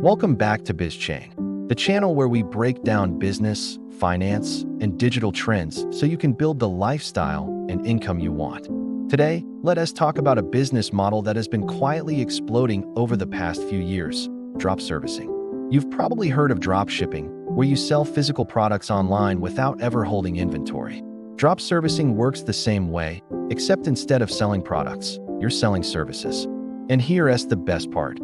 Welcome back to BizChain, the channel where we break down business, finance, and digital trends so you can build the lifestyle and income you want. Today, let us talk about a business model that has been quietly exploding over the past few years: drop servicing. You've probably heard of dropshipping, where you sell physical products online without ever holding inventory. Drop servicing works the same way, except instead of selling products, you're selling services. And here's the best part.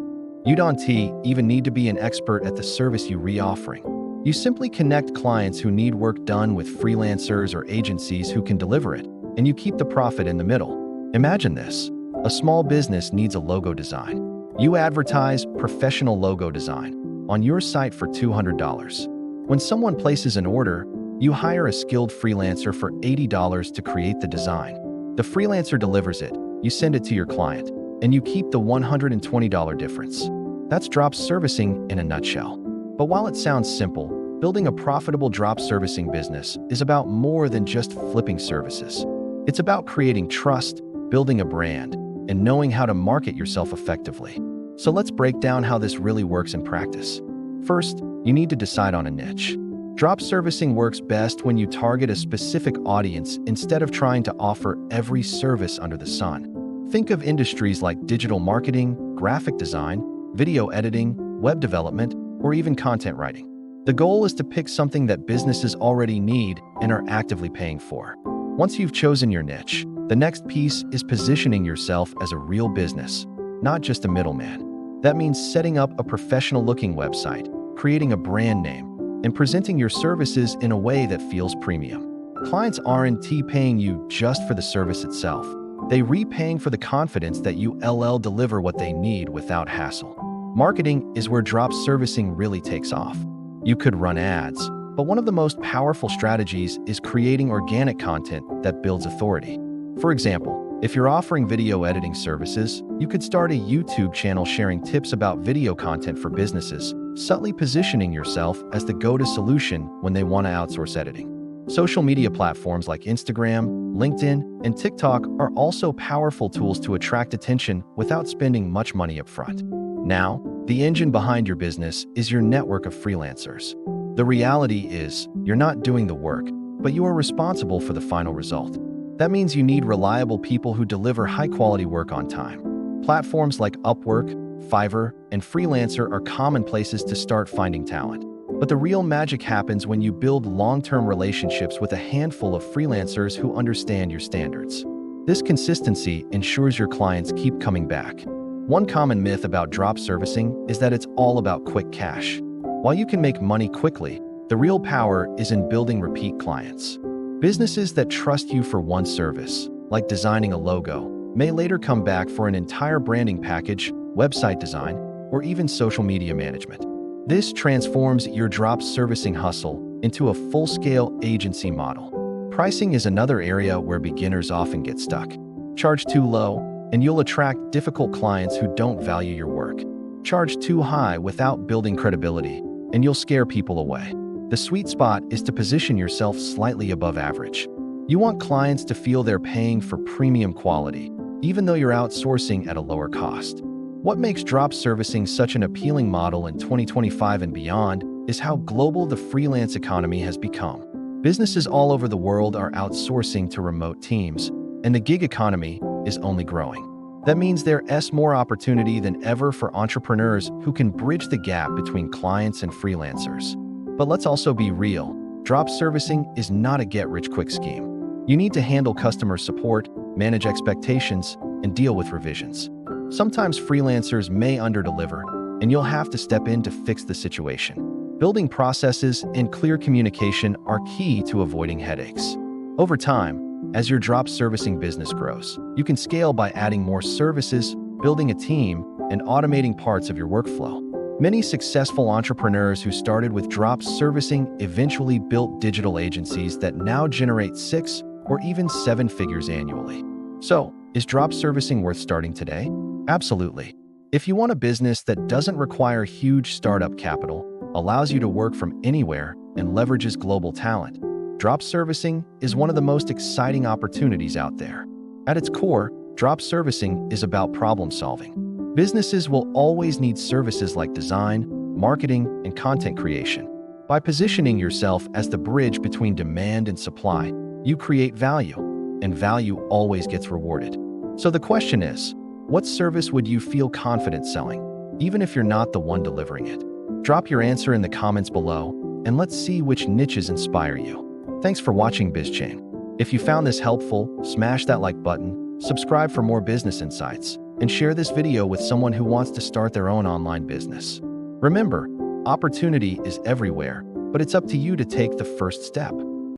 You don't even need to be an expert at the service you're offering. You simply connect clients who need work done with freelancers or agencies who can deliver it, and you keep the profit in the middle. Imagine this. A small business needs a logo design. You advertise professional logo design on your site for $200. When someone places an order, you hire a skilled freelancer for $80 to create the design. The freelancer delivers it, you send it to your client, and you keep the $120 difference. That's drop servicing in a nutshell. But while it sounds simple, building a profitable drop servicing business is about more than just flipping services. It's about creating trust, building a brand, and knowing how to market yourself effectively. So let's break down how this really works in practice. First, you need to decide on a niche. Drop servicing works best when you target a specific audience instead of trying to offer every service under the sun. Think of industries like digital marketing, graphic design, video editing, web development, or even content writing. The goal is to pick something that businesses already need and are actively paying for. Once you've chosen your niche, the next piece is positioning yourself as a real business, not just a middleman. That means setting up a professional-looking website, creating a brand name, and presenting your services in a way that feels premium. Clients aren't paying you just for the service itself. They're repaying for the confidence that you deliver what they need without hassle. Marketing is where drop servicing really takes off. You could run ads, but one of the most powerful strategies is creating organic content that builds authority. For example, if you're offering video editing services, you could start a YouTube channel sharing tips about video content for businesses, subtly positioning yourself as the go-to solution when they want to outsource editing. Social media platforms like Instagram, LinkedIn, and TikTok are also powerful tools to attract attention without spending much money up front. Now, the engine behind your business is your network of freelancers. The reality is, you're not doing the work, but you are responsible for the final result. That means you need reliable people who deliver high-quality work on time. Platforms like Upwork, Fiverr, and Freelancer are common places to start finding talent. But the real magic happens when you build long-term relationships with a handful of freelancers who understand your standards. This consistency ensures your clients keep coming back. One common myth about drop servicing is that it's all about quick cash. While you can make money quickly, the real power is in building repeat clients. Businesses that trust you for one service, like designing a logo, may later come back for an entire branding package, website design, or even social media management. This transforms your drop servicing hustle into a full-scale agency model. Pricing is another area where beginners often get stuck. Charge too low, and you'll attract difficult clients who don't value your work. Charge too high without building credibility, and you'll scare people away. The sweet spot is to position yourself slightly above average. You want clients to feel they're paying for premium quality, even though you're outsourcing at a lower cost. What makes drop servicing such an appealing model in 2025 and beyond is how global the freelance economy has become. Businesses all over the world are outsourcing to remote teams, and the gig economy is only growing. That means there's more opportunity than ever for entrepreneurs who can bridge the gap between clients and freelancers. But let's also be real. Drop servicing is not a get-rich-quick scheme. You need to handle customer support, manage expectations, and deal with revisions. Sometimes freelancers may underdeliver, and you'll have to step in to fix the situation. Building processes and clear communication are key to avoiding headaches. Over time, as your drop servicing business grows, you can scale by adding more services, building a team, and automating parts of your workflow. Many successful entrepreneurs who started with drop servicing eventually built digital agencies that now generate 6 or even 7 figures annually. So, is drop servicing worth starting today? Absolutely. If you want a business that doesn't require huge startup capital, allows you to work from anywhere, and leverages global talent, drop servicing is one of the most exciting opportunities out there. At its core, drop servicing is about problem solving. Businesses will always need services like design, marketing, and content creation. By positioning yourself as the bridge between demand and supply, you create value, and value always gets rewarded. So the question is, what service would you feel confident selling, even if you're not the one delivering it? Drop your answer in the comments below, and let's see which niches inspire you. Thanks for watching BizChain. If you found this helpful, smash that like button, subscribe for more business insights, and share this video with someone who wants to start their own online business. Remember, opportunity is everywhere, but it's up to you to take the first step.